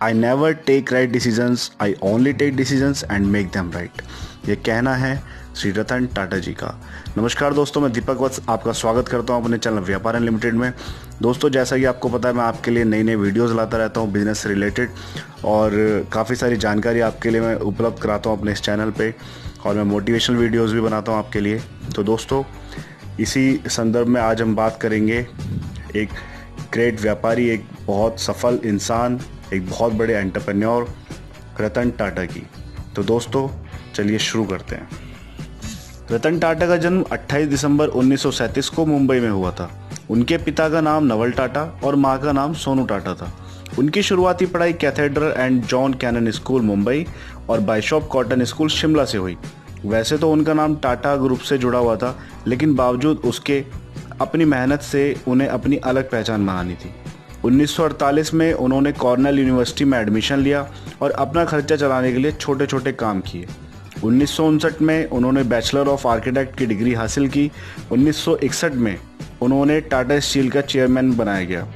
I never take right decisions, I only take decisions and make them right. ये कहना है श्री रतन टाटा जी का। नमस्कार दोस्तों, मैं दीपक वत्स आपका स्वागत करता हूं अपने चैनल व्यापार अनलिमिटेड में। दोस्तों, जैसा कि आपको पता है, मैं आपके लिए नई नई वीडियोस लाता रहता हूं बिजनेस से रिलेटेड, और काफ़ी सारी जानकारी आपके लिए मैं उपलब्ध कराता हूं अपने इस चैनल पे, और मैं मोटिवेशनल वीडियोस भी बनाता हूं आपके लिए। तो दोस्तों, इसी संदर्भ में आज हम बात करेंगे एक ग्रेट व्यापारी, एक बहुत सफल इंसान, एक बहुत बड़े एंटरप्रेन्योर रतन टाटा की। तो दोस्तों, चलिए शुरू करते हैं। रतन टाटा का जन्म 28 दिसंबर 1937 को मुंबई में हुआ था। उनके पिता का नाम नवल टाटा और मां का नाम सोनू टाटा था। उनकी शुरुआती पढ़ाई cathedral and John Connon school Mumbai और बाइशॉप कॉटन स्कूल शिमला से हुई। वैसे तो उनका नाम टाटा ग्रुप से जुड़ा हुआ था, लेकिन बावजूद उसके अपनी मेहनत से उन्हें अपनी अलग पहचान बनानी थी। 1948 में उन्होंने कॉर्नेल यूनिवर्सिटी में एडमिशन लिया और अपना खर्चा चलाने के लिए छोटे छोटे काम किए। 1959 में उन्होंने बैचलर ऑफ आर्किटेक्ट की डिग्री हासिल की। 1961 में उन्होंने टाटा स्टील का चेयरमैन बनाया गया।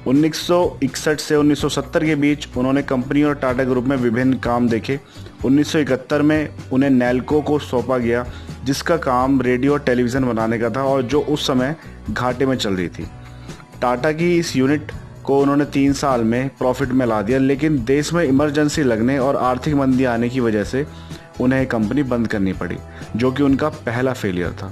1961 से 1970 के बीच उन्होंने कंपनी और टाटा ग्रुप में विभिन्न काम देखे। 1971 में उन्हें नैल्को को सौंपा गया, जिसका काम रेडियो और टेलीविज़न बनाने का था और जो उस समय घाटे में चल रही थी। टाटा की इस यूनिट को उन्होंने 3 साल में प्रॉफिट में ला दिया, लेकिन देश में इमरजेंसी लगने और आर्थिक मंदी आने की वजह से उन्हें कंपनी बंद करनी पड़ी, जो कि उनका पहला फेलियर था।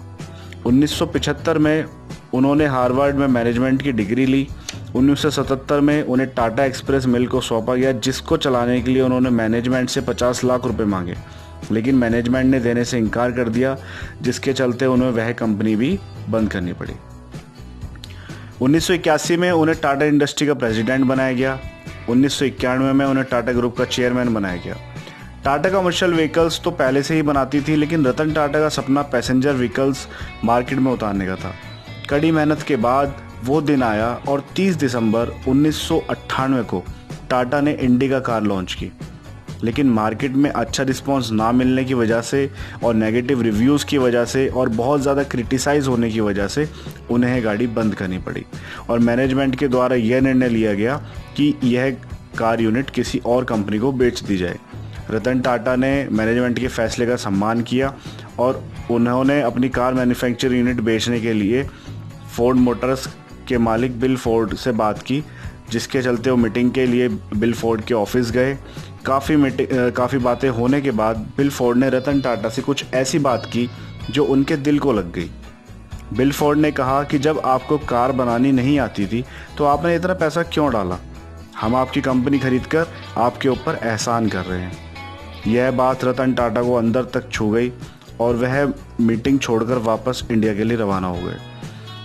1975 में उन्होंने हार्वर्ड में मैनेजमेंट की डिग्री ली। 1977 में उन्हें टाटा एक्सप्रेस मिल को सौंपा गया, जिसको चलाने के लिए उन्होंने मैनेजमेंट से 50 लाख रुपए मांगे, लेकिन मैनेजमेंट ने देने से इनकार कर दिया, जिसके चलते उन्हें वह कंपनी भी बंद करनी पड़ी। 1981 में उन्हें टाटा इंडस्ट्री का प्रेसिडेंट बनाया गया। 1991 में उन्हें टाटा ग्रुप का चेयरमैन बनाया गया। टाटा कमर्शियल व्हीकल्स तो पहले से ही बनाती थी, लेकिन रतन टाटा का सपना पैसेंजर व्हीकल्स मार्केट में उतारने का था। कड़ी मेहनत के बाद वो दिन आया और 30 दिसंबर 1998 को टाटा ने इंडिका कार लॉन्च की, लेकिन मार्केट में अच्छा रिस्पांस ना मिलने की वजह से और नेगेटिव रिव्यूज़ की वजह से और बहुत ज़्यादा क्रिटिसाइज़ होने की वजह से उन्हें गाड़ी बंद करनी पड़ी, और मैनेजमेंट के द्वारा यह निर्णय लिया गया कि यह कार यूनिट किसी और कंपनी को बेच दी जाए। रतन टाटा ने मैनेजमेंट के फैसले का सम्मान किया और उन्होंने अपनी कार मैन्युफैक्चर यूनिट बेचने के लिए फोर्ड मोटर्स के मालिक बिल फोर्ड से बात की, जिसके चलते वो मीटिंग के लिए बिल फोर्ड के ऑफिस गए। काफ़ी बातें होने के बाद बिल फोर्ड ने रतन टाटा से कुछ ऐसी बात की जो उनके दिल को लग गई। बिल फोर्ड ने कहा कि जब आपको कार बनानी नहीं आती थी तो आपने इतना पैसा क्यों डाला? हम आपकी कंपनी खरीदकर आपके ऊपर एहसान कर रहे हैं। यह बात रतन टाटा को अंदर तक छू गई और वह मीटिंग छोड़कर वापस इंडिया के लिए रवाना हो गए।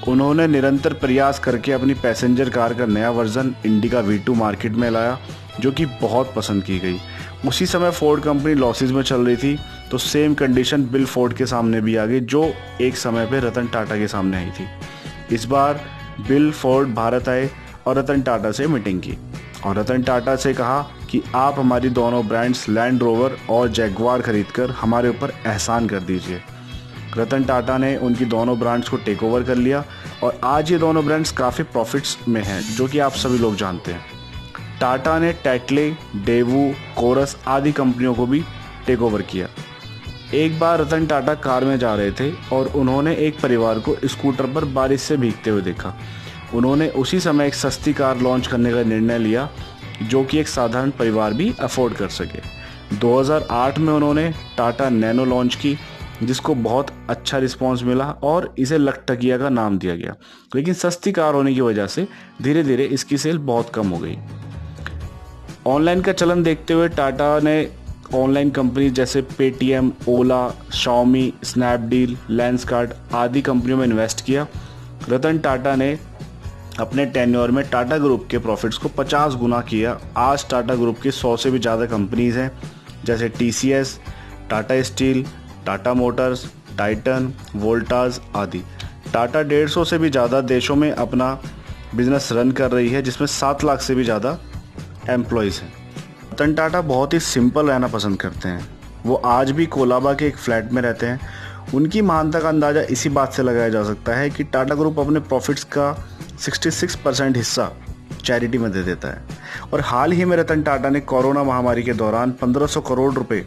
उन्होंने निरंतर प्रयास करके अपनी पैसेंजर कार का नया वर्जन इंडिका V2 मार्केट में लाया, जो कि बहुत पसंद की गई। उसी समय फोर्ड कंपनी लॉसेस में चल रही थी, तो सेम कंडीशन बिल फोर्ड के सामने भी आ गई, जो एक समय पे रतन टाटा के सामने आई थी। इस बार बिल फोर्ड भारत आए और रतन टाटा से मीटिंग की और रतन टाटा से कहा कि आप हमारी दोनों ब्रांड्स लैंड रोवर और जैगवार खरीदकर हमारे ऊपर एहसान कर दीजिए। रतन टाटा ने उनकी दोनों ब्रांड्स को टेक ओवर कर लिया और आज ये दोनों ब्रांड्स काफ़ी प्रॉफिट्स में हैं, जो कि आप सभी लोग जानते हैं। टाटा ने टेटले, डेवू, कोरस आदि कंपनियों को भी टेक ओवर किया। एक बार रतन टाटा कार में जा रहे थे और उन्होंने एक परिवार को स्कूटर पर बारिश से भीगते हुए देखा। उन्होंने उसी समय एक सस्ती कार लॉन्च करने का निर्णय लिया, जो कि एक साधारण परिवार भी अफोर्ड कर सके। 2008 में उन्होंने टाटा नैनो लॉन्च की, जिसको बहुत अच्छा रिस्पांस मिला और इसे लखटकिया का नाम दिया गया, लेकिन सस्ती कार होने की वजह से धीरे धीरे इसकी सेल बहुत कम हो गई। ऑनलाइन का चलन देखते हुए टाटा ने ऑनलाइन कंपनी जैसे पेटीएम, ओला, शाओमी, स्नैपडील, लेंसकार्ट आदि कंपनियों में इन्वेस्ट किया। रतन टाटा ने अपने टेन्योर में टाटा ग्रुप के प्रॉफिट्स को 50 गुना किया। आज टाटा ग्रुप की 100 से भी ज़्यादा कंपनीज हैं, जैसे TCS, Tata steel, Tata Motors, Titan, Voltas आदि। टाटा 150 से भी ज़्यादा देशों में अपना बिजनेस रन कर रही है, जिसमें 7 लाख से भी ज़्यादा एम्प्लॉयज़ हैं। रतन टाटा बहुत ही सिंपल रहना पसंद करते हैं। वो आज भी कोलाबा के एक फ्लैट में रहते हैं। उनकी महानता का अंदाज़ा इसी बात से लगाया जा सकता है कि टाटा ग्रुप अपने प्रॉफिट्स का 66% हिस्सा चैरिटी में दे देता है। और हाल ही में रतन टाटा ने कोरोना महामारी के दौरान 1500 करोड़ रुपए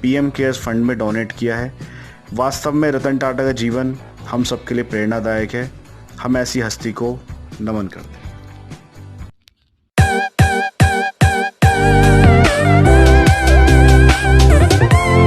पीएम केयर्स फंड में डोनेट किया है। वास्तव में रतन टाटा का जीवन हम सबके लिए प्रेरणादायक है। हम ऐसी हस्ती को नमन करते हैं।